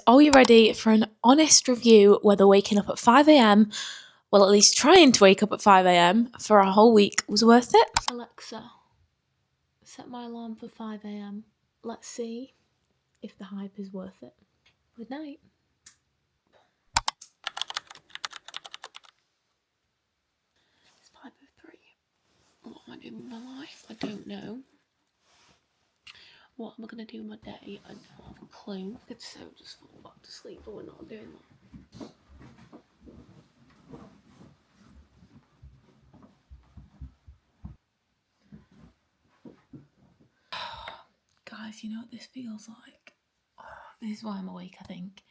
Are you ready for an honest review whether waking up at 5 a.m., well, at least trying to wake up at 5 a.m. for a whole week was worth it? Alexa, set my alarm for 5 a.m. Let's see if the hype is worth it. Good night. It's 5:03. What am I doing with my life? I don't know. What am I going to do with my day? I don't have a clue. I could so just fall back to sleep, but we're not doing that. Guys, you know what this feels like? This is why I'm awake, I think.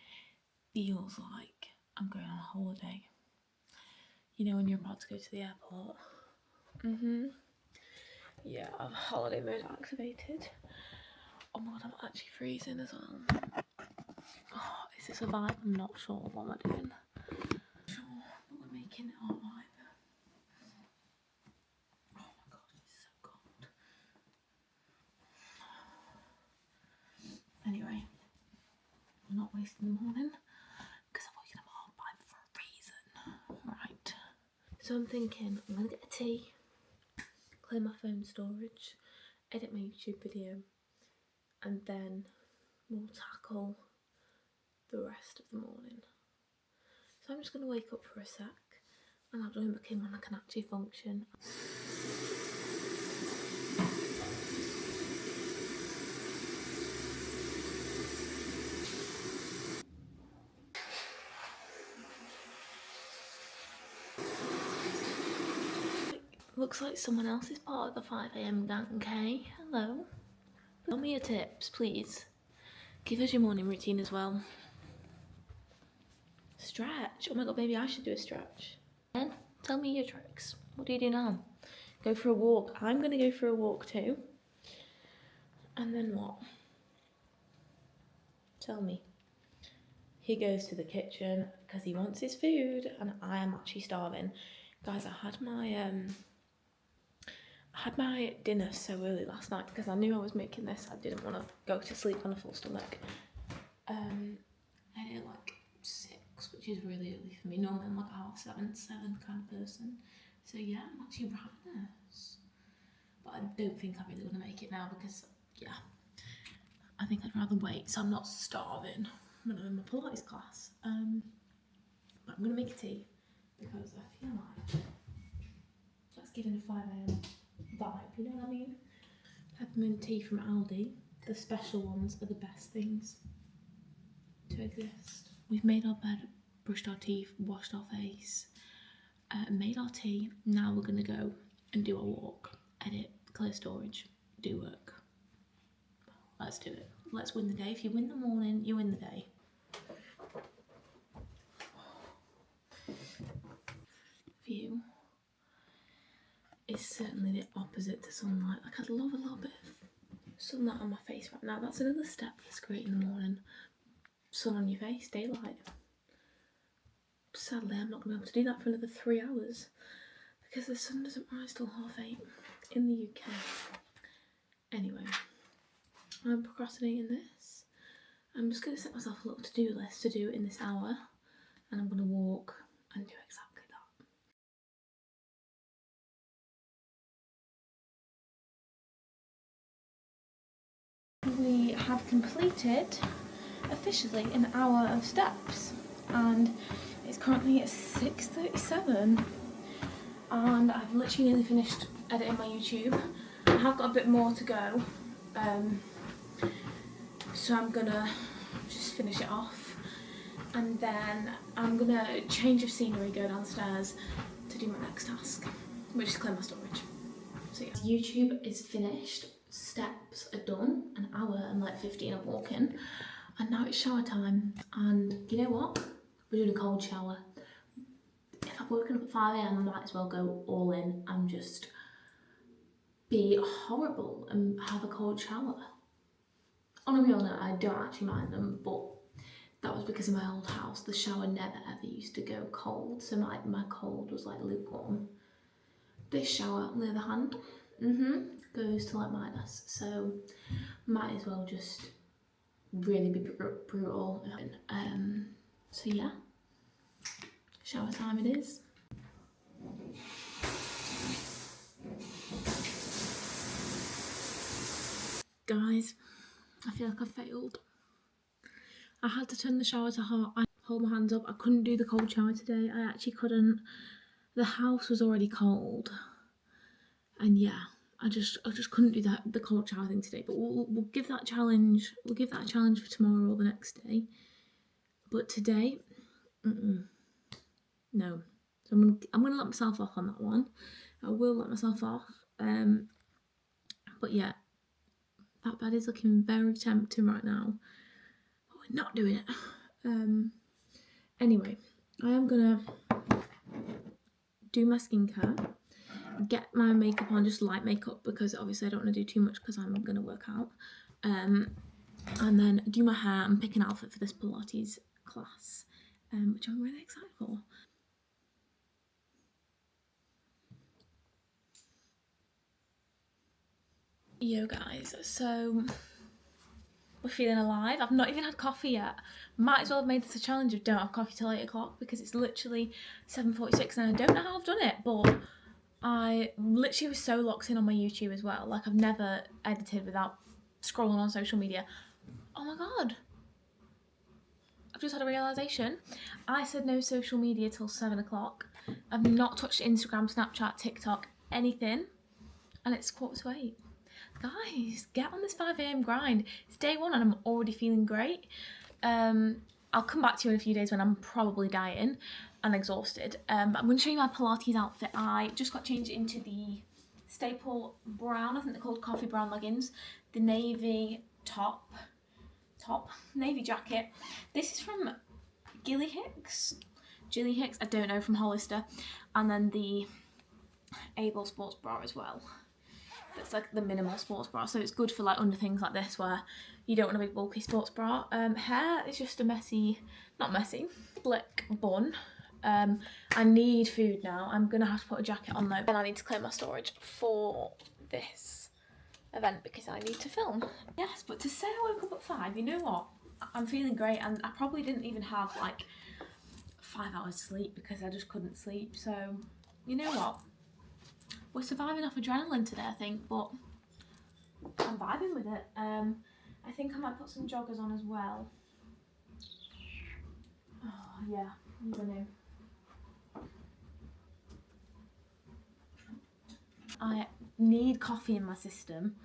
Feels like I'm going on a holiday. You know when you're about to go to the airport? Yeah, I have holiday mode activated. Oh my god, I'm actually freezing as well. Oh, is this a vibe? I'm not sure. What am I doing? Sure, but we're making it our vibe. Oh my god, it's so cold. Anyway, we're not wasting the morning because I've woken up at half 5 for a reason. Right. So I'm thinking I'm gonna get a tea, clear my phone storage, edit my YouTube video, and then we'll tackle the rest of the morning. So I'm just going to wake up for a sec and I'll join back in when I can actually function. Looks like someone else is part of the 5 a.m. gang, okay? Hello. Tell me your tips, please. Give us your morning routine as well. Stretch. Oh my god, maybe I should do a stretch. Then tell me your tricks. What do you do now? Go for a walk. I'm going to go for a walk too. And then what? Tell me. He goes to the kitchen because he wants his food and I am actually starving. Guys, I had my dinner so early last night because I knew I was making this. I didn't want to go to sleep on a full stomach. I ate like 6, which is really early for me. Normally I'm like a 7 kind of person. So yeah, I'm actually ravenous. But I don't think I really want to make it now because, yeah, I think I'd rather wait so I'm not starving when I'm in my Pilates class. But I'm going to make a tea because I feel like that's giving a 5 a.m. vibe, you know what I mean? Peppermint tea from Aldi. The special ones are the best things to exist. We've made our bed, brushed our teeth, washed our face, made our tea. Now we're going to go and do a walk, edit, clear storage, do work. Let's do it. Let's win the day. If you win the morning, you win the day. View is certainly the opposite to sunlight. Like, I'd love a little bit of sunlight on my face right now. That's another step that's great in the morning. Sun on your face, daylight. Sadly, I'm not going to be able to do that for another 3 hours because the sun doesn't rise till 8:30 in the UK. Anyway, I'm procrastinating this. I'm just going to set myself a little to-do list to do in this hour and I'm going to walk and do exactly that. We have completed officially an hour of steps and it's currently at 6:37 and I've literally nearly finished editing my YouTube. I have got a bit more to go, so I'm gonna just finish it off and then I'm gonna change of scenery, go downstairs to do my next task, which is clear my storage. So yeah, YouTube is finished, steps are done, an hour and like 15 of walking, and now it's shower time. And you know what? We're doing a cold shower. If I've woken up at 5 a.m, I might as well go all in and just be horrible and have a cold shower. On a real note, I don't actually mind them, but that was because in my old house, the shower never ever used to go cold, so my cold was like lukewarm. This shower, on the other hand, goes to like minus, so might as well just really be brutal. So yeah, shower time it is. Guys, I feel like I failed. I had to turn the shower to hot. I hold my hands up. I couldn't do the cold shower today. I actually couldn't. The house was already cold, and yeah, I just couldn't do the cold shower thing today. But we'll give that challenge. We'll give that a challenge for tomorrow or the next day. But today, no. So I'm gonna let myself off on that one. I will let myself off. But yeah, that bed is looking very tempting right now. But we're not doing it. Anyway, I am gonna do my skincare, get my makeup on, just light makeup, because obviously I don't want to do too much because I'm gonna work out. And then do my hair and pick an outfit for this Pilates class, which I'm really excited for. Yo guys, so we're feeling alive. I've not even had coffee yet. Might as well have made this a challenge of don't have coffee till 8 o'clock, because it's literally 7:46 and I don't know how I've done it, but I literally was so locked in on my YouTube as well. Like, I've never edited without scrolling on social media. Oh my god, I've just had a realisation. I said no social media till 7 o'clock. I've not touched Instagram, Snapchat, TikTok, anything, and it's 7:45. Guys, get on this 5 a.m. grind. It's day one and I'm already feeling great. I'll come back to you in a few days when I'm probably dieting and exhausted. But I'm going to show you my Pilates outfit. I just got changed into the staple brown, I think they're called coffee brown leggings, the navy navy jacket. This is from Gilly Hicks, I don't know, from Hollister, and then the Able sports bra as well. It's like the minimal sports bra, so it's good for like under things like this where you don't want a big bulky sports bra. Hair is just a slick bun. I need food now. I'm gonna have to put a jacket on though, and I need to clear my storage for this event because I need to film. Yes, but to say I woke up at 5, you know what? I'm feeling great, and I probably didn't even have like 5 hours sleep because I just couldn't sleep. So you know what? We're surviving off adrenaline today, I think, but I'm vibing with it. I think I might put some joggers on as well. Oh yeah, I'm gonna. I need coffee in my system,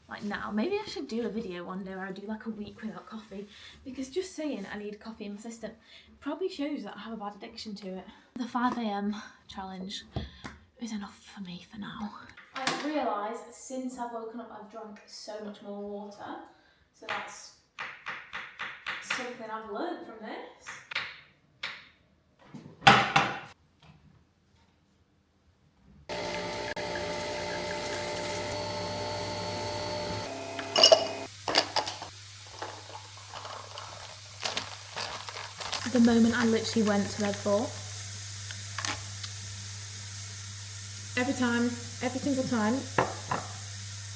like now. Maybe I should do a video one day where I do like a week without coffee, because just saying I need coffee in my system probably shows that I have a bad addiction to it. The 5 a.m. challenge is enough for me for now. I've realised since I've woken up I've drunk so much more water, so that's something I've learned from this. The moment I literally went to Red Bull, every single time,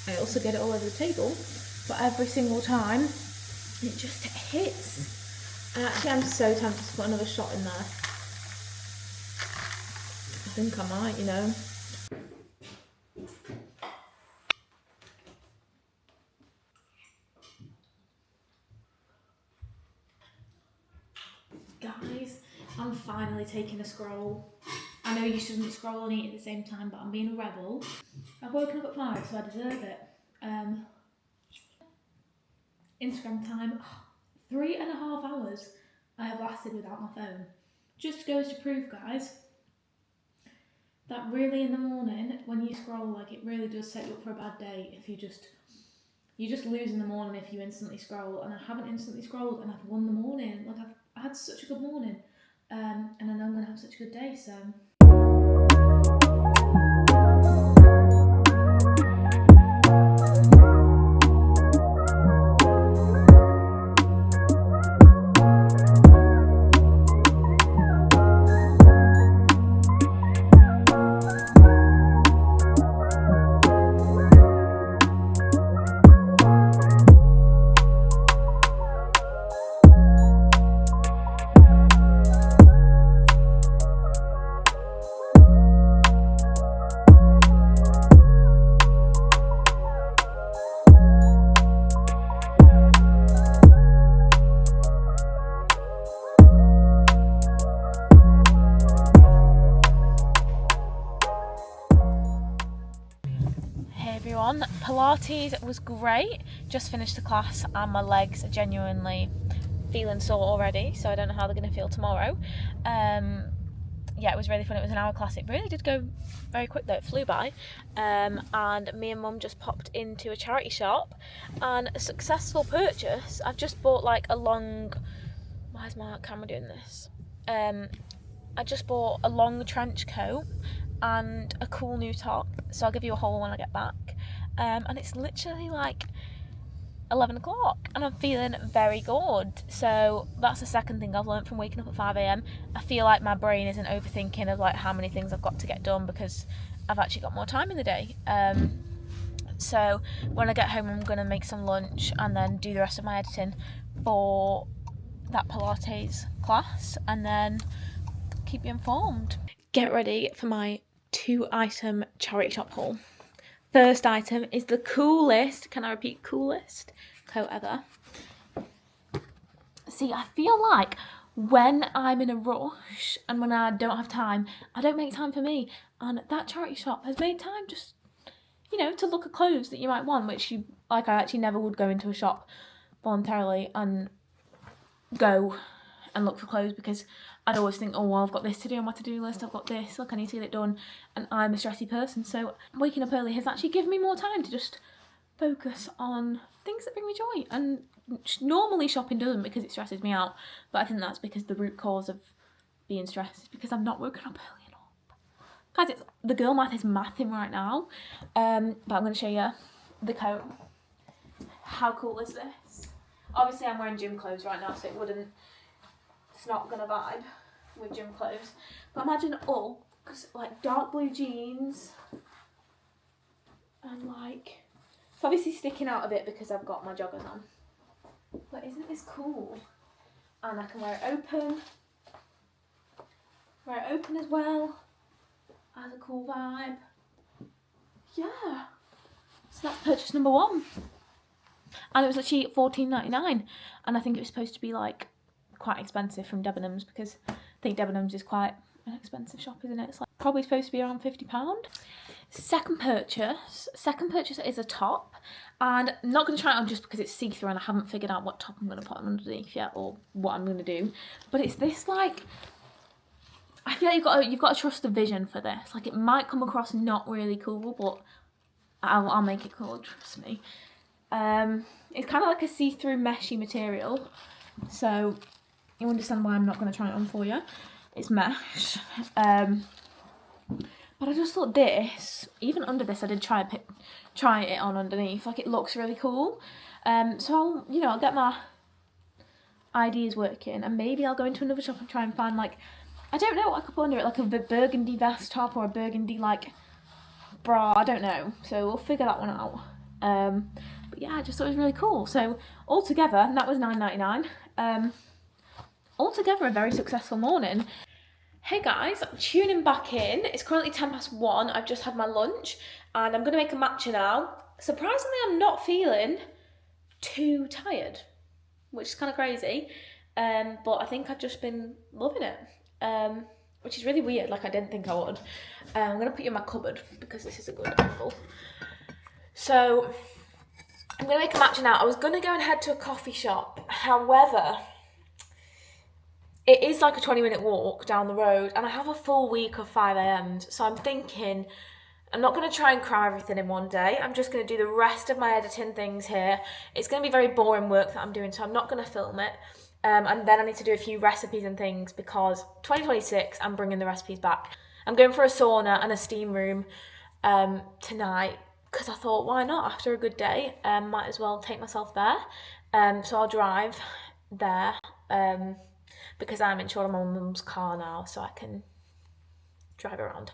I also get it all over the table, but every single time, it just hits. And actually I'm so tempted to put another shot in there. I think I might, you know. Guys, I'm finally taking a scroll. I know you shouldn't scroll and eat at the same time, but I'm being a rebel. I've woken up at 5, so I deserve it. Instagram time, 3.5 hours I have lasted without my phone. Just goes to prove, guys, that really in the morning, when you scroll, like, it really does set you up for a bad day if you just lose in the morning if you instantly scroll. And I haven't instantly scrolled and I've won the morning. Like, I've had such a good morning, and I know I'm going to have such a good day, so. Pilates was great. Just finished the class and my legs are genuinely feeling sore already, so I don't know how they're going to feel tomorrow. Yeah, it was really fun. It was an hour class. It really did go very quick though, it flew by. And me and Mum just popped into a charity shop, and a successful purchase. I've just bought like a long, why is my camera doing this? I just bought a long trench coat and a cool new top, so I'll give you a haul when I get back. And it's literally like 11 o'clock and I'm feeling very good. So that's the second thing I've learned from waking up at 5 a.m. I feel like my brain isn't overthinking of like how many things I've got to get done, because I've actually got more time in the day. So when I get home, I'm going to make some lunch and then do the rest of my editing for that Pilates class, and then keep you informed. Get ready for my 2-item charity shop haul. First item is the coolest, can I repeat, coolest coat ever. See, I feel like when I'm in a rush and when I don't have time, I don't make time for me. And that charity shop has made time just, you know, to look at clothes that you might want, which you, like, I actually never would go into a shop voluntarily and go and look for clothes, because I'd always think, oh, well, I've got this to do on my to-do list, I've got this, look, I need to get it done, and I'm a stressy person, so waking up early has actually given me more time to just focus on things that bring me joy. And normally shopping doesn't, because it stresses me out, but I think that's because the root cause of being stressed is because I'm not woken up early enough. Guys, the girl math is mathing right now, but I'm going to show you the coat. How cool is this? Obviously I'm wearing gym clothes right now, so it's not gonna vibe with gym clothes. But imagine all, cause like dark blue jeans, and like, it's obviously sticking out a bit because I've got my joggers on. But isn't this cool? And I can wear it open. Wear it open as well. Has a cool vibe. Yeah. So that's purchase number 1. And it was actually $14.99, and I think it was supposed to be like quite expensive from Debenhams, because I think Debenhams is quite an expensive shop, isn't it? It's like probably supposed to be around £50. Second purchase is a top, and I'm not going to try it on just because it's see-through and I haven't figured out what top I'm going to put on underneath yet, or what I'm going to do. But it's this, like, I feel like you've got to trust the vision for this. Like, it might come across not really cool, but I'll make it cool, trust me. It's kind of like a see-through meshy material, so you understand why I'm not going to try it on for you. It's mesh. But I just thought this, even under this, I did try it on underneath. Like, it looks really cool. So I'll get my ideas working, and maybe I'll go into another shop and try and find, like, I don't know what I could put under it, like a burgundy vest top or a burgundy, like, bra. I don't know. So we'll figure that one out. But yeah, I just thought it was really cool. So altogether, and that was $9.99. Altogether, a very successful morning. Hey guys, tuning back in. It's currently 1:10. I've just had my lunch and I'm going to make a matcha now. Surprisingly, I'm not feeling too tired, which is kind of crazy. But I think I've just been loving it, which is really weird. Like, I didn't think I would. I'm going to put you in my cupboard because this is a good angle. So I'm going to make a matcha now. I was going to go and head to a coffee shop. However, it is like a 20-minute walk down the road, and I have a full week of 5 a.m. So I'm thinking I'm not going to try and cram everything in one day. I'm just going to do the rest of my editing things here. It's going to be very boring work that I'm doing, so I'm not going to film it. And then I need to do a few recipes and things, because 2026, I'm bringing the recipes back. I'm going for a sauna and a steam room tonight, because I thought, why not? After a good day, might as well take myself there. So I'll drive there. Because I'm insured on my mum's car now, so I can drive around.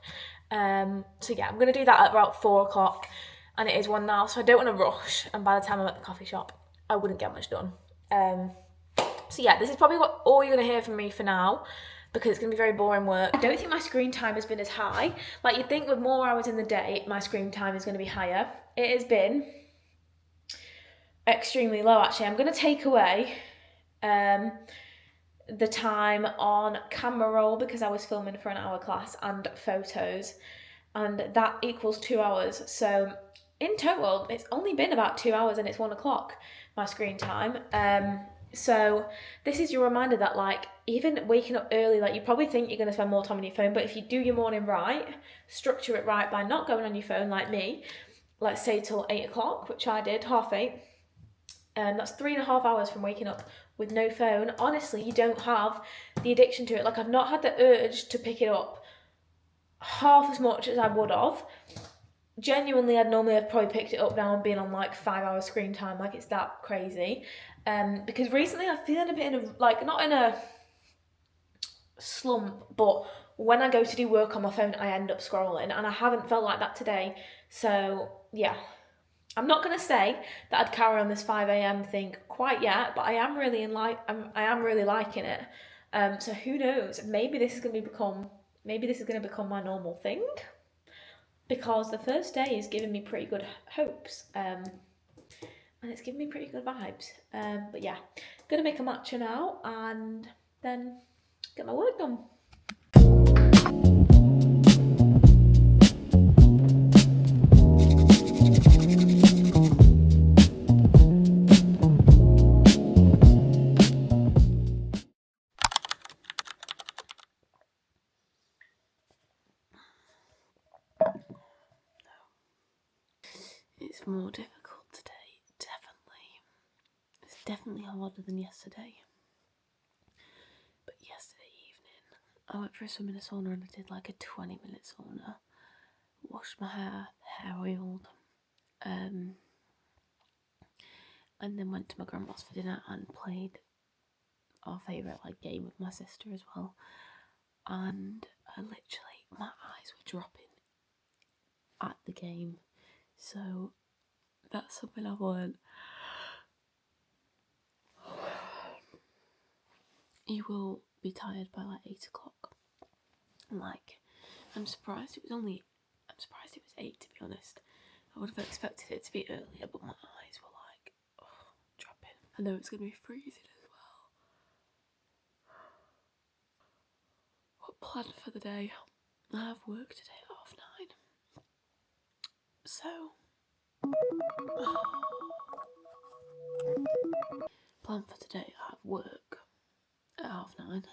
So yeah, I'm going to do that at about 4 o'clock, and it is 1 now, so I don't want to rush, and by the time I'm at the coffee shop, I wouldn't get much done. So yeah, this is probably all you're going to hear from me for now, because it's going to be very boring work. I don't think my screen time has been as high. Like, you'd think with more hours in the day, my screen time is going to be higher. It has been extremely low, actually. I'm going to take away the time on camera roll, because I was filming for an hour class, and photos, and that equals 2 hours. So in total, it's only been about 2 hours and it's 1 o'clock, my screen time. So this is your reminder that, like, even waking up early, like, you probably think you're going to spend more time on your phone, but if you do your morning right, structure it right by not going on your phone like me, let's say till 8 o'clock, which I did, 8:30, that's 3.5 hours from waking up with no phone. Honestly, you don't have the addiction to it. Like, I've not had the urge to pick it up half as much as I would have. Genuinely, I'd normally have probably picked it up now and been on like 5 hours screen time. Like, it's that crazy. Because recently I'm feeling a bit in a, like, not in a slump, but when I go to do work on my phone, I end up scrolling, and I haven't felt like that today. So yeah, I'm not gonna say that I'd carry on this 5 a.m. thing quite yet, but I am really I am really liking it. So who knows? Maybe this is gonna become my normal thing, because the first day is giving me pretty good hopes. And it's giving me pretty good vibes. But yeah, gonna make a matcha now and then get my work done. It's more difficult today, definitely. It's definitely harder than yesterday. But yesterday evening, I went for a swim in a sauna and I did like a 20-minute sauna. Washed my hair oiled, and then went to my grandma's for dinner and played our favourite like game with my sister as well. And I literally, my eyes were dropping at the game. So that's something I've learned. You will be tired by like 8 o'clock. Like, I'm surprised it was 8, to be honest. I would have expected it to be earlier, but my eyes were like, dropping. I know it's going to be freezing as well. What plan for the day? I have work today at 9:30. So, plan for today, I have work at 9:30.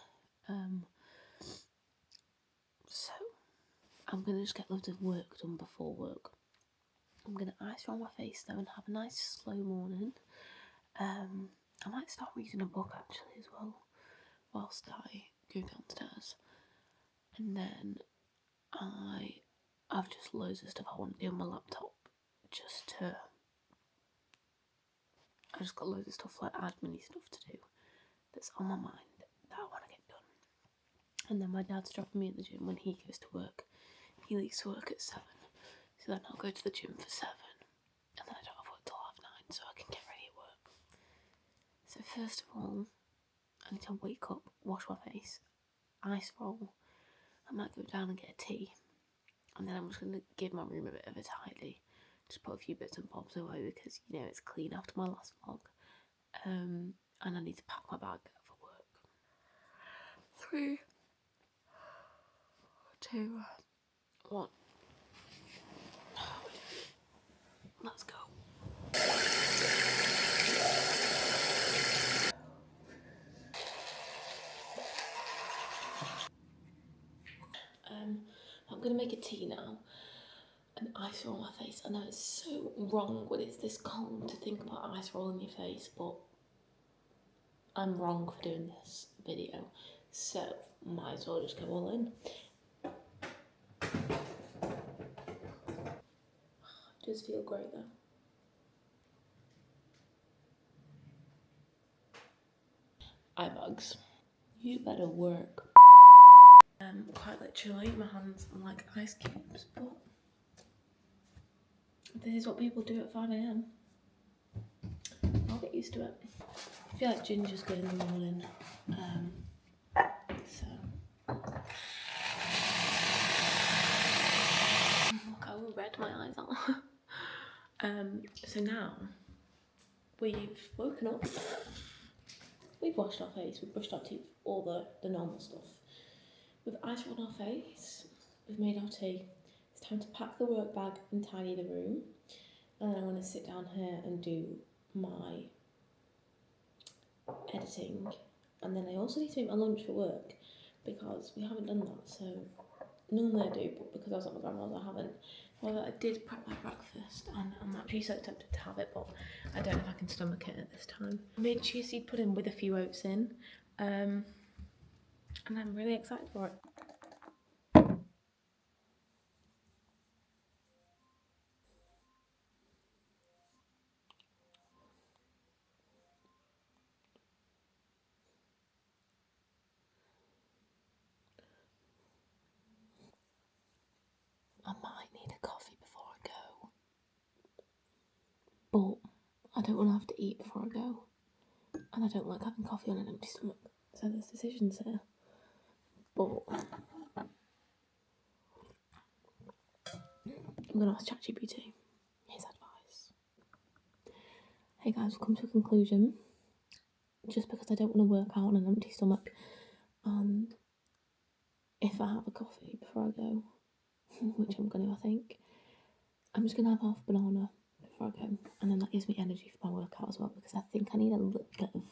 So, I'm going to just get loads of work done before work. I'm going to ice roll my face though and have a nice slow morning. I might start reading a book actually as well, whilst I go downstairs. And then I've just loads of stuff I want to do on my laptop. I've just got loads of stuff like admin-y stuff to do that's on my mind that I want to get done. And then my dad's dropping me at the gym when he goes to work. He leaves to work at 7, so then I'll go to the gym for 7, and then I don't have work till 9:30, so I can get ready at work. So first of all, I need to wake up, wash my face, ice roll. I might go down and get a tea, and then I'm just going to give my room a bit of a tidy. Just put a few bits and bobs away because, you know, it's clean after my last vlog. And I need to pack my bag for work. 3, 2, 1. Let's go. I'm going to make a tea now and ice roll my face. I know it's so wrong when it's this cold to think about ice rolling your face, but I'm wrong for doing this video, so might as well just go all in. It does feel great though. Eye bags. You better work. Quite literally, my hands are like ice cubes, but this is what people do at 5 a.m. I'll get used to it. I feel like ginger's good in the morning, so. Look how red my eyes are. So now, we've woken up, we've washed our face, we've brushed our teeth, all the normal stuff. We've ice rolled our face, we've made our tea. It's time to pack the work bag and tidy the room. and then I'm going to sit down here and do my editing, and then I also need to make my lunch for work because we haven't done that. So normally I do, but because I was at my grandma's I haven't. However, I did prep my breakfast and I'm actually so tempted to have it, but I don't know if I can stomach it at this time. I made chia seed pudding with a few oats in, and I'm really excited for it. I might need a coffee before I go, but I don't want to have to eat before I go, and I don't like having coffee on an empty stomach. So there's decisions here, but I'm going to ask ChatGPT his advice. Hey guys, we've come to a conclusion. Just because I don't want to work out on an empty stomach, and if I have a coffee before I go, which I'm going to, I think, I'm just going to have half a banana before I go, and then that gives me energy for my workout as well, because I think I need a little bit of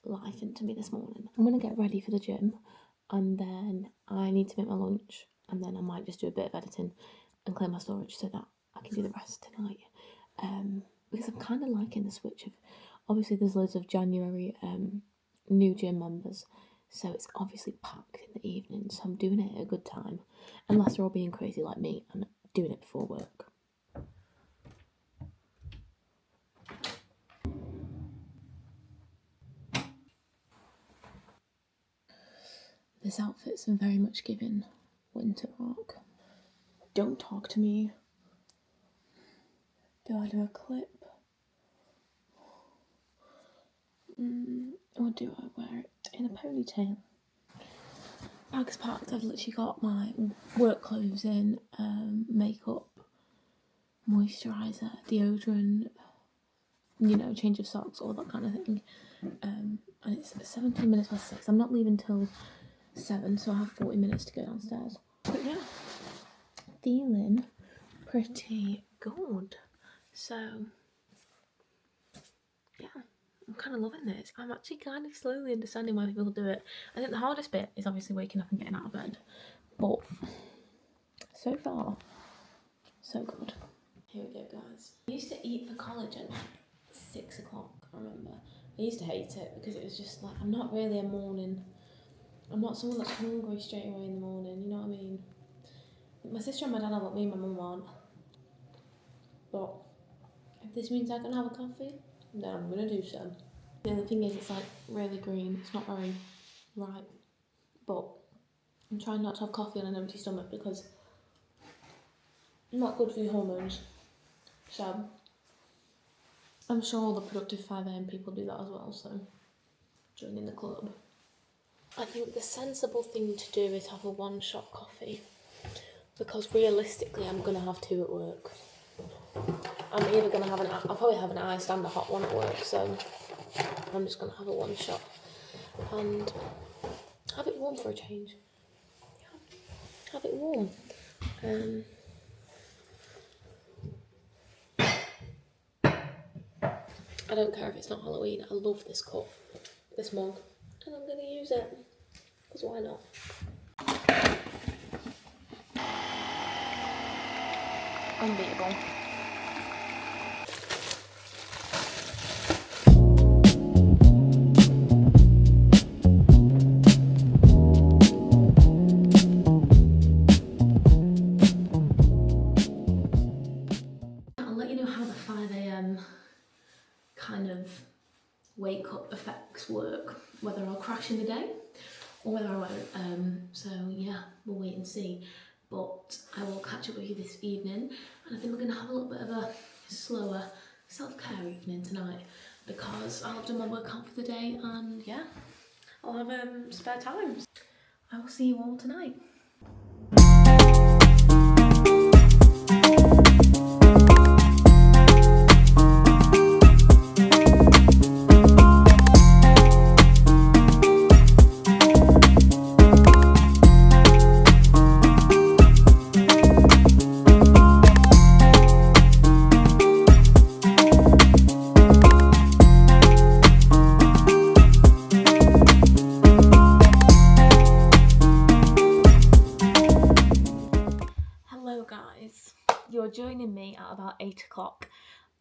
life into me this morning. I'm going to get ready for the gym, and then I need to make my lunch, and then I might just do a bit of editing and clear my storage so that I can do the rest tonight, because I'm kind of liking the switch of, obviously there's loads of January new gym members, so it's obviously packed in the evening, so I'm doing it at a good time, unless they're all being crazy like me and doing it before work. This outfit's very much given winter rock. Don't talk to me. Do I do a clip? Or do I wear it in a ponytail? Bag's packed. I've literally got my work clothes in, makeup, moisturiser, deodorant, change of socks, all that kind of thing. And it's 17 minutes past 6. I'm not leaving till 7, so I have 40 minutes to go downstairs. But yeah, feeling pretty good. So yeah, I'm kind of loving this. I'm actually kind of slowly understanding why people do it. I think the hardest bit is obviously waking up and getting out of bed, but so far, so good. Here we go, guys. I used to eat for college at like 6 o'clock, I remember. I used to hate it because it was just like, I'm not really a morning, I'm not someone that's hungry straight away in the morning, you know what I mean? My sister and my dad are, but me and my mum aren't. But if this means I can have a coffee, then I'm gonna do so. The other thing is, it's like really green, it's not very ripe, but I'm trying not to have coffee on an empty stomach because it's not good for your hormones. So I'm sure all the productive 5 AM people do that as well, so join in the club. I think the sensible thing to do is have a 1-shot coffee, because realistically I'm going to have 2 at work. I'm either going to have I'll probably have an iced and a hot one at work, so I'm just going to have a 1-shot and have it warm for a change. Yeah, have it warm. I don't care if it's not Halloween, I love this cup, this mug, and I'm going to use it, because why not? Unbeatable. I'll let you know how the 5 AM kind of wake up effects work, whether I'll crash in the day or whether I won't. So yeah, we'll wait and see. But I will catch up with you this evening, and I think we're going to have a little bit of a slower self-care evening tonight, because I'll have done my workout for the day, and yeah, I'll have spare time. I will see you all tonight. joining me at about 8 o'clock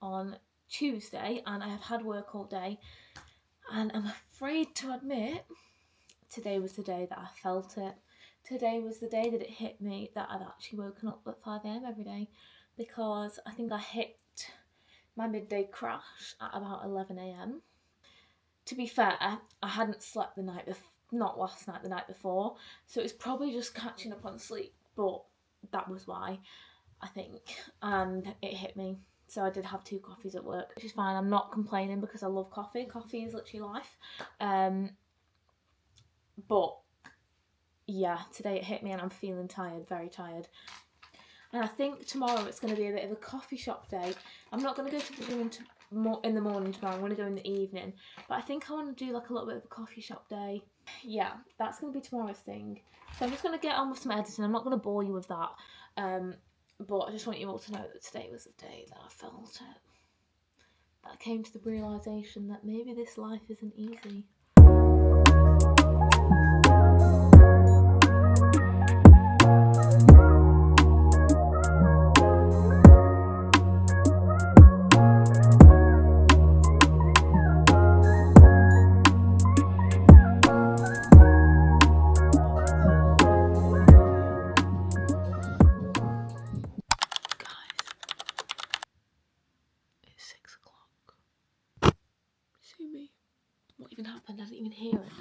on Tuesday, and I have had work all day, and I'm afraid to admit today was the day that I felt it. Today was the day that it hit me that I'd actually woken up at 5 a.m. every day, because I think I hit my midday crash at about 11 a.m. To be fair, I hadn't slept the night before, not last night, the night before, so it was probably just catching up on sleep, but that was why, I think, and it hit me. So I did have 2 coffees at work, which is fine. I'm not complaining because I love coffee. Coffee is literally life. But yeah, today it hit me and I'm feeling tired, very tired. And I think tomorrow it's going to be a bit of a coffee shop day. I'm not going to go to the gym in the morning tomorrow. I'm going to go in the evening. But I think I want to do like a little bit of a coffee shop day. Yeah, that's going to be tomorrow's thing. So I'm just going to get on with some editing. I'm not going to bore you with that. But I just want you all to know that today was the day that I felt it. That I came to the realisation that maybe this life isn't easy. What even happened? I didn't even hear it.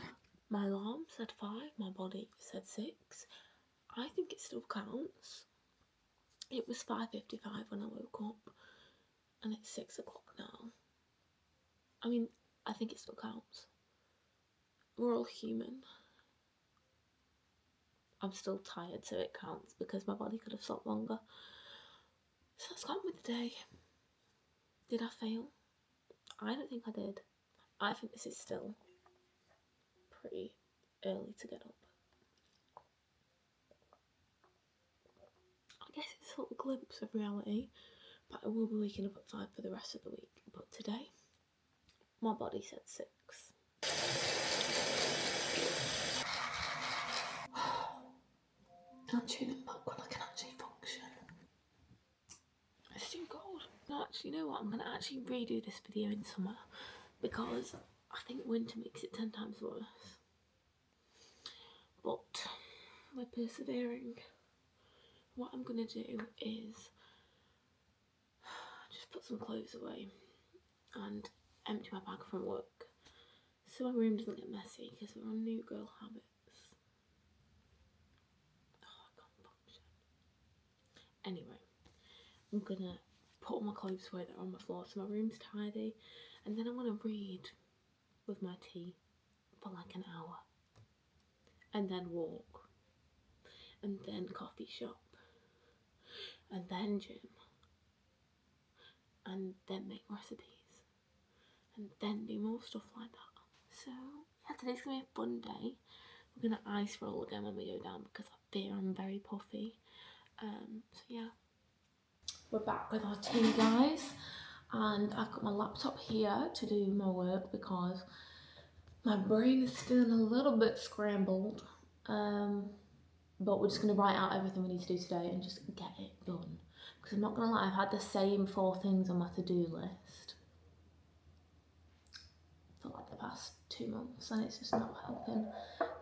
My alarm said 5, my body said 6. I think it still counts. It was 5:55 when I woke up, and it's 6 o'clock now. I mean, I think it still counts. We're all human. I'm still tired, so it counts because my body could have slept longer. So let's go on with the day. Did I fail? I don't think I did. I think this is still pretty early to get up. I guess it's a little glimpse of reality, but I will be waking up at 5 for the rest of the week. But today, my body said 6. I'm tuning back when I can actually function. It's too cold. No, actually, you know what? I'm going to actually redo this video in summer because I think winter makes it 10 times worse. But we're persevering. What I'm going to do is just put some clothes away and empty my bag from work so my room doesn't get messy because we're on new girl habits. Oh, I can't function. Anyway, I'm gonna put all my clothes away that are on my floor so my room's tidy, and then I'm gonna read with my tea for like an hour, and then walk, and then coffee shop, and then gym, and then make recipes, and then do more stuff like that. So yeah, today's gonna be a fun day. We're gonna ice roll again when we go down because I fear I'm very puffy. So yeah, we're back with our tea, guys, and I've got my laptop here to do my work because my brain is feeling a little bit scrambled. But we're just gonna write out everything we need to do today and just get it done. Because I'm not gonna lie, I've had the same 4 things on my to-do list for like the past 2 months, and it's just not helping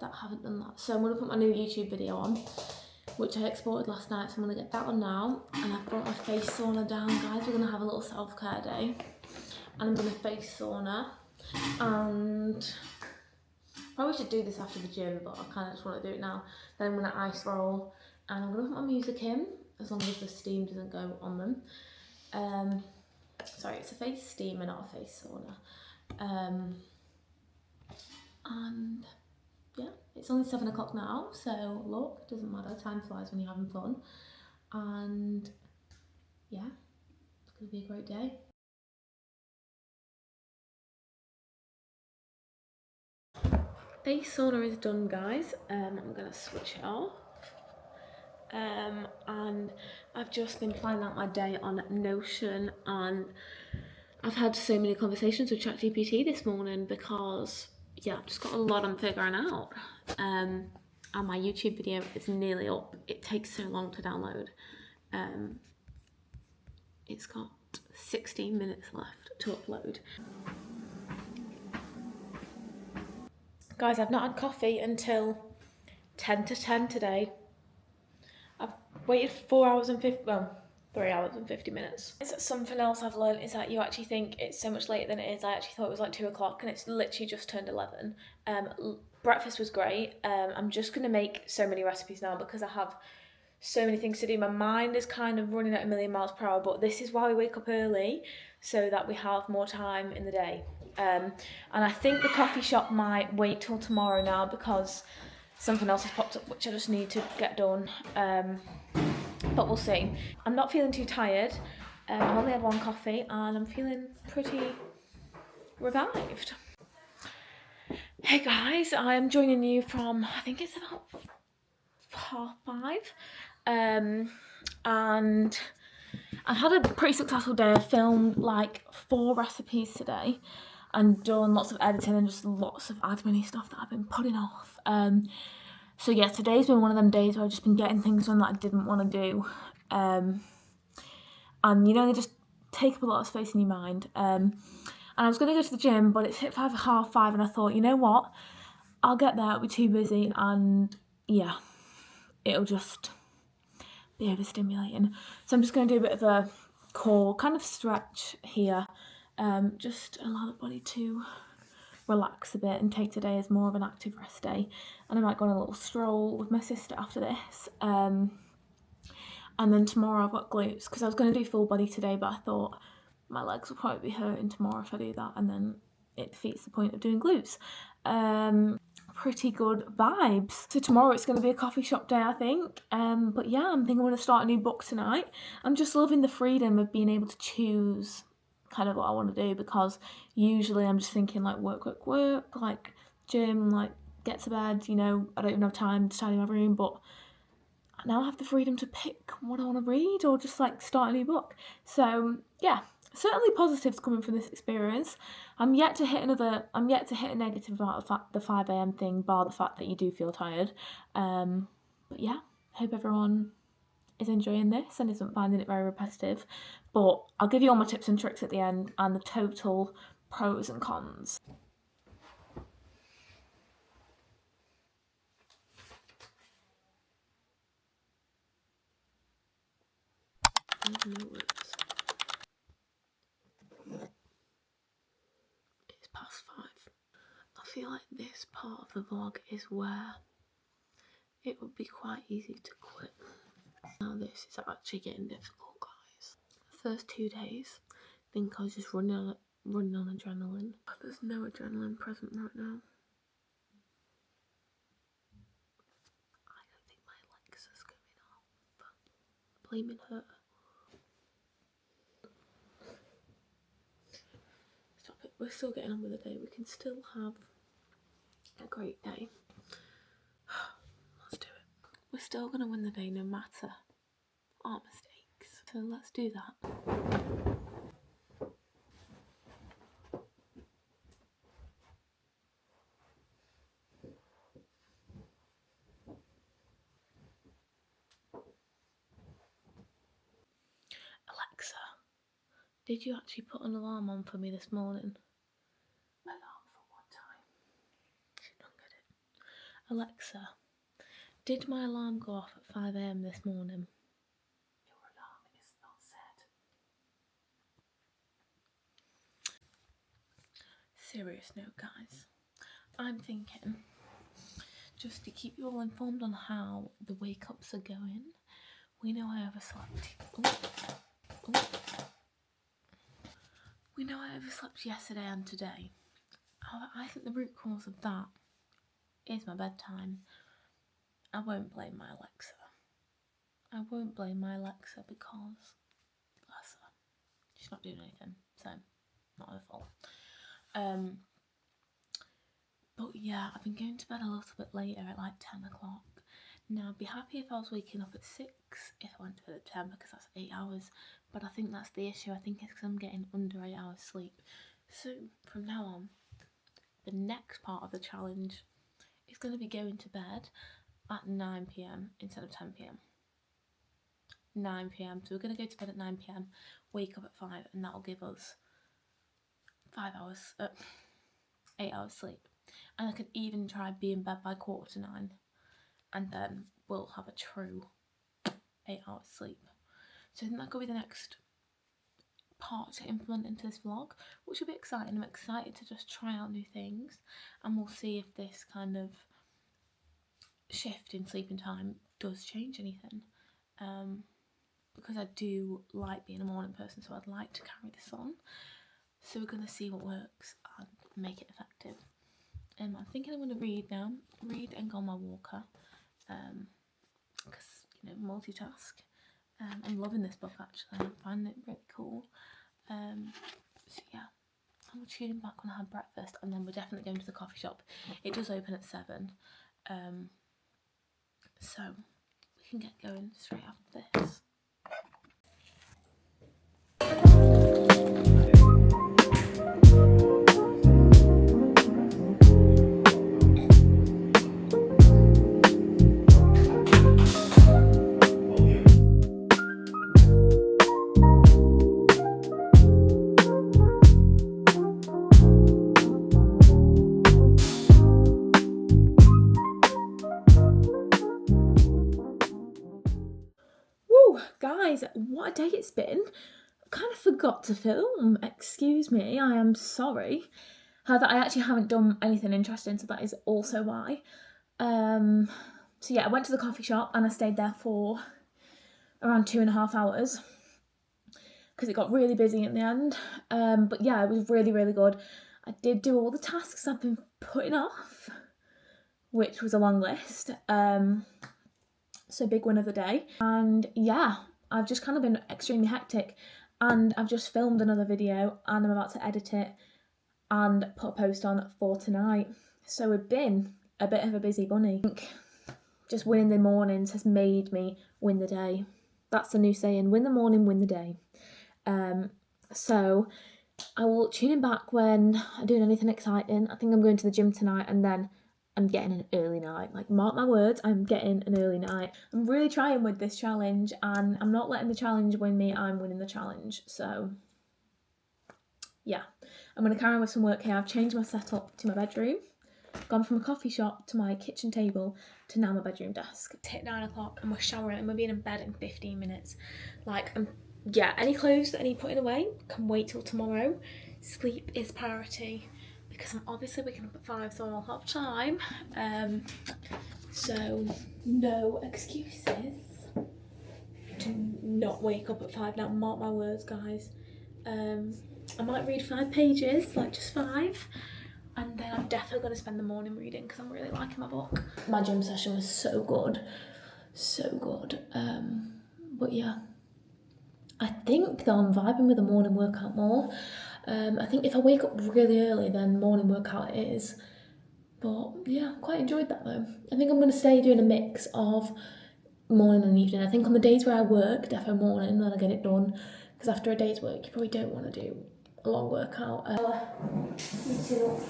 that I haven't done that. So I'm gonna put my new YouTube video on, which I exported last night, so I'm gonna get that on now. And I've brought my face sauna down, guys. We're gonna have a little self-care day, and I'm gonna face sauna, and probably should do this after the gym, but I kind of just want to do it now. Then I'm gonna ice roll, and I'm gonna put my music in as long as the steam doesn't go on them. Sorry, it's a face steamer, not a face sauna. And yeah, it's only 7 o'clock now, so look, it doesn't matter, time flies when you're having fun. And yeah, it's gonna be a great day. Face sauna is done, guys. I'm gonna switch it off. And I've just been planning out my day on Notion, and I've had so many conversations with ChatGPT this morning because yeah, I've just got a lot I'm figuring out. And my YouTube video is nearly up. It takes so long to download. It's got 16 minutes left to upload. Guys, I've not had coffee until 10 to 10 today. I've waited 4 hours and 50, well, 3 hours and 50 minutes. Something else I've learned is that you actually think it's so much later than it is. I actually thought it was like 2 o'clock and it's literally just turned 11. Breakfast was great. I'm just going to make so many recipes now because I have so many things to do. My mind is kind of running at a million miles per hour, but this is why we wake up early, so that we have more time in the day. And I think the coffee shop might wait till tomorrow now because something else has popped up which I just need to get done. But we'll see. I'm not feeling too tired. I've only had one coffee and I'm feeling pretty revived. Hey guys, I am joining you from, I think it's about 5:30. And I've had a pretty successful day. I filmed like 4 recipes today and done lots of editing and just lots of admin stuff that I've been putting off. So yeah, today's been one of them days where I've just been getting things done that I didn't want to do. And you know, they just take up a lot of space in your mind. And I was going to go to the gym, but it's hit 5:30 and I thought, you know what? I'll get there, I'll be too busy and yeah, it'll just be overstimulating. So I'm just going to do a bit of a core kind of stretch here. Just allow the body to relax a bit and take today as more of an active rest day. And I might go on a little stroll with my sister after this. And then tomorrow I've got glutes because I was going to do full body today, but I thought my legs will probably be hurting tomorrow if I do that, and then it defeats the point of doing glutes. Pretty good vibes. So tomorrow it's going to be a coffee shop day, I think. But yeah, I'm thinking I'm going to start a new book tonight. I'm just loving the freedom of being able to choose kind of what I want to do, because usually I'm just thinking like work, like gym, like get to bed, you know, I don't even have time to tidy my room, but now I have the freedom to pick what I want to read or just like start a new book. So yeah, certainly positives coming from this experience. I'm yet to hit a negative about the 5 a.m. thing, bar the fact that you do feel tired. But yeah, hope everyone is enjoying this and isn't finding it very repetitive. But I'll give you all my tips and tricks at the end and the total pros and cons. It's past 5. I feel like this part of the vlog is where it would be quite easy to quit. Now this is actually getting difficult, guys. The first 2 days, I think I was just running on adrenaline. But there's no adrenaline present right now. I don't think my Alexa's going off. Blaming her. Stop it. We're still getting on with the day. We can still have a great day. Let's do it. We're still going to win the day no matter our mistakes. So let's do that. Alexa, did you actually put an alarm on for me this morning? Alarm for what time? She don't get it. Alexa, did my alarm go off at 5 a.m. this morning? Your alarm is not set. Serious note, guys. I'm thinking, just to keep you all informed on how the wake-ups are going, we know I overslept. We know I overslept yesterday and today. However, I think the root cause of that is my bedtime. I won't blame my Alexa. I won't blame my Alexa because, bless her, she's not doing anything, so not her fault. But yeah, I've been going to bed a little bit later at like 10 o'clock. Now, I'd be happy if I was waking up at 6 if I went to bed at 10 because that's 8 hours. But I think that's the issue. I think it's because I'm getting under 8 hours sleep. So from now on, the next part of the challenge is going to be going to bed at 9 p.m. instead of 10 p.m. 9 p.m. So we're going to go to bed at 9 p.m, wake up at 5, and that'll give us 8 hours sleep. And I could even try be in bed by 8:45, and then we'll have a true 8 hours sleep. So I think that could be the next part to implement into this vlog, which will be exciting. I'm excited to just try out new things, and we'll see if this kind of shift in sleeping time does change anything. Because I do like being a morning person, so I'd like to carry this on. So we're going to see what works and make it effective. I'm thinking I'm going to read and go on my walker, because, you know, multitask. I'm loving this book actually, I'm finding it really cool. So yeah, I'm tuning back when I have breakfast, and then we're definitely going to the coffee shop. It does open at 7, so we can get going straight after this. Woo, guys, what a day it's been. I kind of forgot to film, excuse me, I am sorry. However, I actually haven't done anything interesting, so that is also why. So yeah, I went to the coffee shop and I stayed there for around 2.5 hours because it got really busy in the end. But yeah, it was really, really good. I did do all the tasks I've been putting off, which was a long list. So big win of the day. And yeah, I've just kind of been extremely hectic, and I've just filmed another video and I'm about to edit it and put a post on for tonight. So we've been a bit of a busy bunny. I think just winning the mornings has made me win the day. That's the new saying, win the morning, win the day. So I will tune in back when I'm doing anything exciting. I think I'm going to the gym tonight, and then I'm getting an early night. Like, mark my words, I'm getting an early night. I'm really trying with this challenge, and I'm not letting the challenge win me, I'm winning the challenge. So yeah, I'm going to carry on with some work here. I've changed my setup to my bedroom, gone from a coffee shop to my kitchen table to now my bedroom desk. It's hit 9 o'clock and we're showering and we're being in bed in 15 minutes. Like, yeah, any clothes that I need putting away can wait till tomorrow. Sleep is priority because I'm obviously waking up at 5, so I'll have time. So no excuses to not wake up at 5 now, mark my words, guys. I might read 5 pages, like just 5, and then I'm definitely going to spend the morning reading because I'm really liking my book. My gym session was so good, so good. But yeah, I think though I'm vibing with the morning workout more. I think if I wake up really early, then morning workout it is. But yeah, quite enjoyed that though. I think I'm going to stay doing a mix of morning and evening. I think on the days where I work, definitely morning, then I get it done. Because after a day's work, you probably don't want to do a long workout. Need to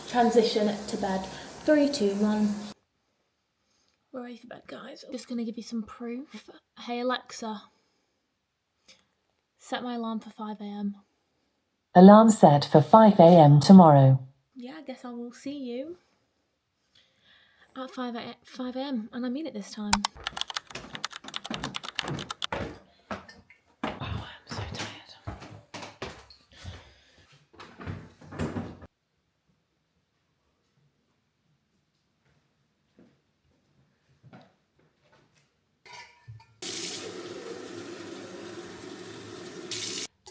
transition to bed. 3, 2, 1. We're ready for bed, guys. I'm just going to give you some proof. Hey Alexa, set my alarm for 5 a.m. Alarm set for 5 a.m. tomorrow. Yeah, I guess I will see you at 5 a.m. and I mean it this time. Oh, I'm so tired.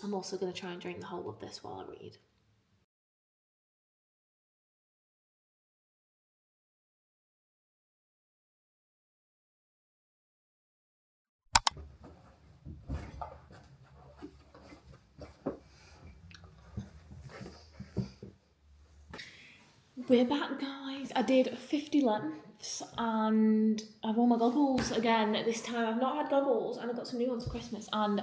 I'm also going to try and drink the whole of this while I read. We're back, guys. I did 50 lengths and I wore my goggles again this time. I've not had goggles and I got some new ones for Christmas and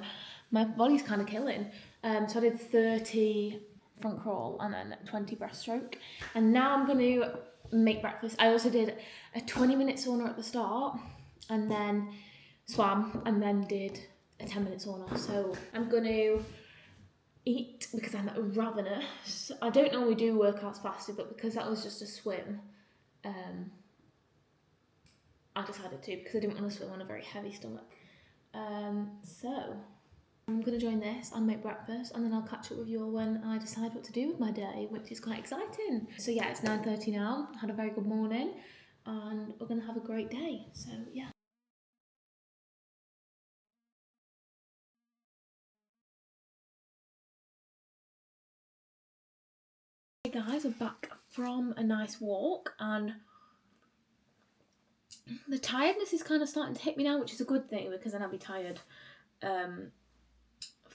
my body's kind of killing. So I did 30 front crawl and then 20 breaststroke. And now I'm going to make breakfast. I also did a 20-minute sauna at the start and then swam, and then did a 10-minute sauna. So I'm going to eat because I'm ravenous. I don't normally do workouts fasted, but because that was just a swim, I decided to because I didn't want to swim on a very heavy stomach. So I'm going to join this and make breakfast, and then I'll catch up with you all when I decide what to do with my day, which is quite exciting. So yeah, it's 9:30 now. Had a very good morning, and we're going to have a great day. So yeah. Hey guys, I'm back from a nice walk, and the tiredness is kind of starting to hit me now, which is a good thing because then I'll be tired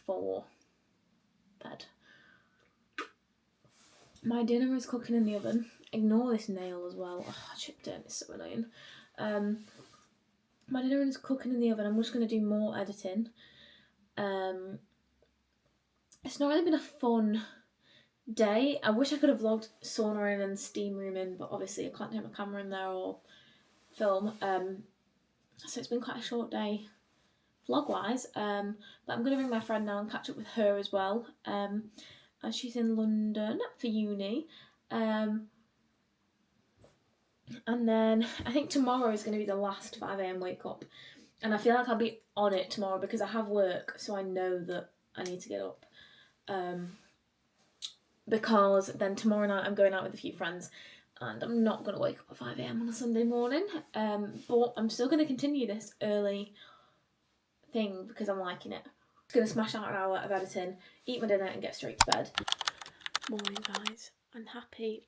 for bed. My dinner is cooking in the oven. Ignore this nail as well. Oh, I chipped it. It's so annoying. My dinner is cooking in the oven. I'm just going to do more editing. It's not really been a fun day. I wish I could have vlogged sauna in and steam room in, but obviously I can't take my camera in there or film. So it's been quite a short day vlog-wise. But I'm going to ring my friend now and catch up with her as well. As she's in London for uni. And then I think tomorrow is going to be the last 5 a.m. wake up. And I feel like I'll be on it tomorrow because I have work, so I know that I need to get up. Because then tomorrow night I'm going out with a few friends and I'm not going to wake up at 5 a.m. on a Sunday morning. But I'm still going to continue this early thing because I'm liking it. I'm going to smash out an hour of editing, eat my dinner and get straight to bed. Morning guys, and happy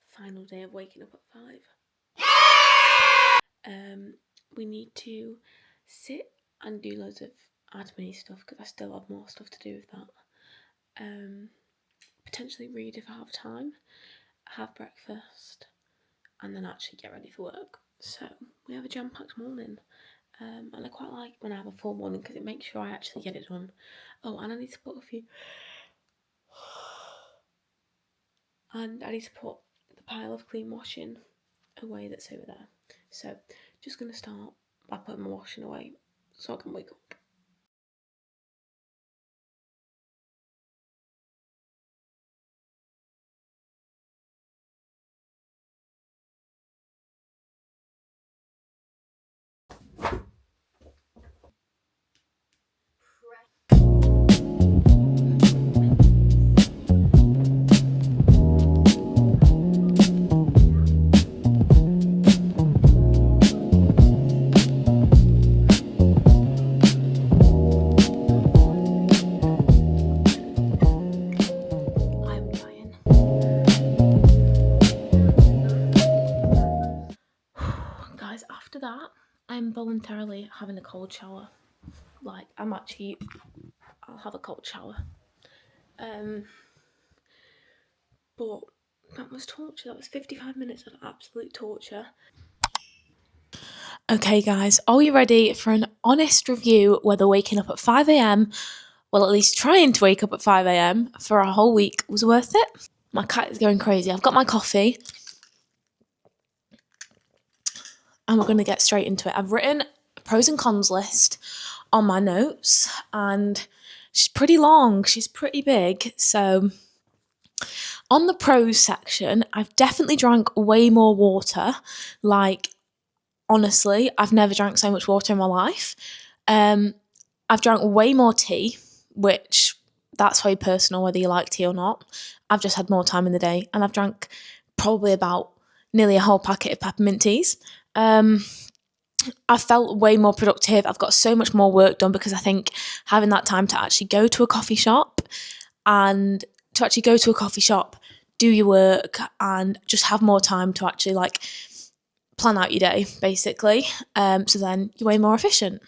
final day of waking up at 5. We need to sit and do loads of admin stuff because I still have more stuff to do with that. Potentially read if I have time, have breakfast, and then actually get ready for work. So we have a jam-packed morning, and I quite like when I have a full morning because it makes sure I actually get it done. Oh, and I need to put the pile of clean washing away that's over there. So just going to start by putting my washing away so I can wake up. Guys, after that, I'm voluntarily having a cold shower. Like, I'll have a cold shower. But that was torture. That was 55 minutes of absolute torture. Okay, guys, are we ready for an honest review whether waking up at 5 a.m, well, at least trying to wake up at 5 a.m, for a whole week was worth it? My cat is going crazy. I've got my coffee. And we're going to get straight into it. I've written a pros and cons list on my notes, and she's pretty long. She's pretty big. So on the pros section, I've definitely drank way more water. Like, honestly, I've never drank so much water in my life. I've drank way more tea, which that's very personal whether you like tea or not. I've just had more time in the day, and I've drank probably about nearly a whole packet of peppermint teas. I felt way more productive. I've got so much more work done because I think having that time to actually go to a coffee shop do your work and just have more time to actually like plan out your day, basically. So then you're way more efficient.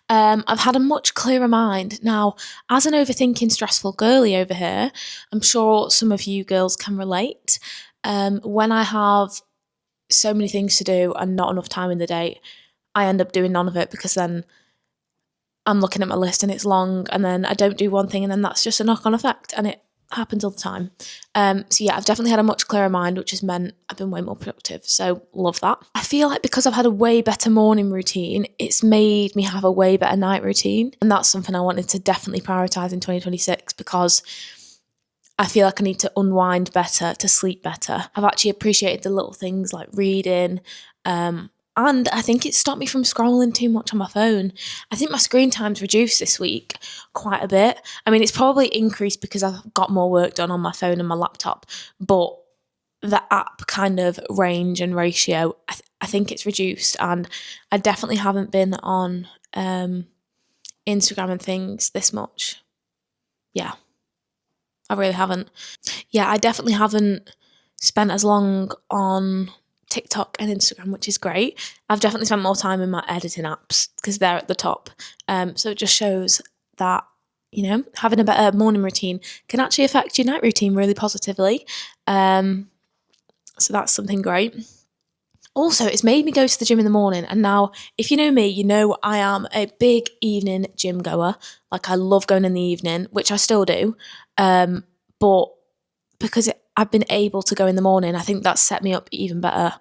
I've had a much clearer mind. Now, as an overthinking, stressful girly over here, I'm sure some of you girls can relate. When I have so many things to do and not enough time in the day, I end up doing none of it because then I'm looking at my list and it's long, and then I don't do one thing, and then that's just a knock-on effect, and happens all the time. So yeah, I've definitely had a much clearer mind, which has meant I've been way more productive. So love that. I feel like because I've had a way better morning routine, it's made me have a way better night routine. And that's something I wanted to definitely prioritize in 2026 because I feel like I need to unwind better, to sleep better. I've actually appreciated the little things like reading, and I think it stopped me from scrolling too much on my phone. I think my screen time's reduced this week quite a bit. I mean, it's probably increased because I've got more work done on my phone and my laptop, but the app kind of range and ratio, I think it's reduced, and I definitely haven't been on Instagram and things this much. Yeah, I really haven't. Yeah, I definitely haven't spent as long on TikTok and Instagram, which is great. I've definitely spent more time in my editing apps because they're at the top. So it just shows that, having a better morning routine can actually affect your night routine really positively. So that's something great. Also, it's made me go to the gym in the morning. And now, if you know me, you know I am a big evening gym goer. Like, I love going in the evening, which I still do. But because I've been able to go in the morning, I think that's set me up even better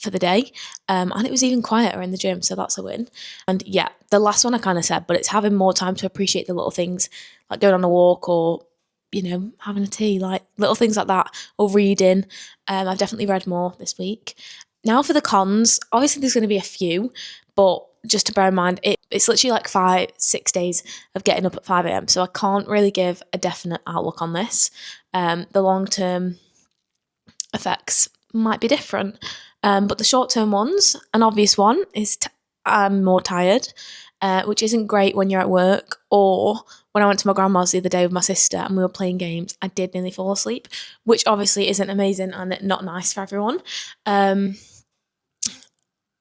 for the day. And it was even quieter in the gym, so that's a win. And yeah, the last one I kind of said, but it's having more time to appreciate the little things, like going on a walk or, having a tea, like little things like that, or reading. I've definitely read more this week. Now for the cons, obviously there's going to be a few, but just to bear in mind, it's literally like 5-6 days of getting up at 5 a.m. So I can't really give a definite outlook on this. The long-term effects might be different. But the short-term ones, an obvious one is I'm more tired, which isn't great when you're at work. Or when I went to my grandma's the other day with my sister and we were playing games, I did nearly fall asleep, which obviously isn't amazing and not nice for everyone.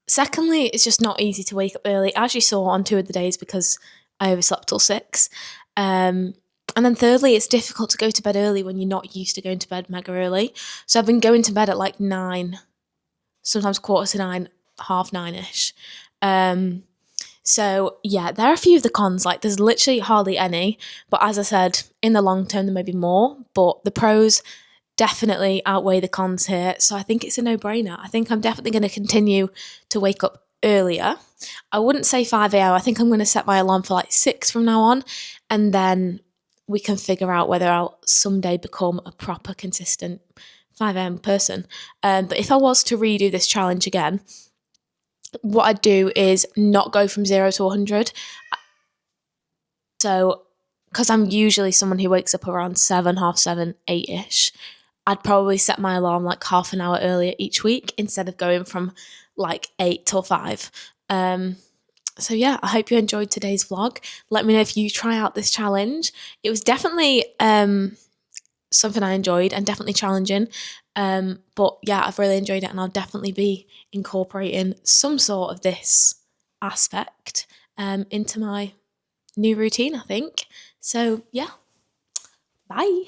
Secondly, it's just not easy to wake up early, as you saw on 2 of the days because I overslept till 6. And then thirdly, it's difficult to go to bed early when you're not used to going to bed mega early. So I've been going to bed at like 9, sometimes 8:45, 9:30ish. So yeah, there are a few of the cons. Like there's literally hardly any. But as I said, in the long term, there may be more. But the pros definitely outweigh the cons here. So I think it's a no-brainer. I think I'm definitely going to continue to wake up earlier. I wouldn't say 5 a.m. I think I'm going to set my alarm for like 6 from now on. And then we can figure out whether I'll someday become a proper, consistent 5 a.m. person. But if I was to redo this challenge again, what I'd do is not go from 0 to 100. So, because I'm usually someone who wakes up around 7, half 7, 8-ish, I'd probably set my alarm like half an hour earlier each week instead of going from like 8 till 5. So yeah, I hope you enjoyed today's vlog. Let me know if you try out this challenge. It was definitely something I enjoyed and definitely challenging. But yeah, I've really enjoyed it and I'll definitely be incorporating some sort of this aspect into my new routine, I think. So yeah, bye.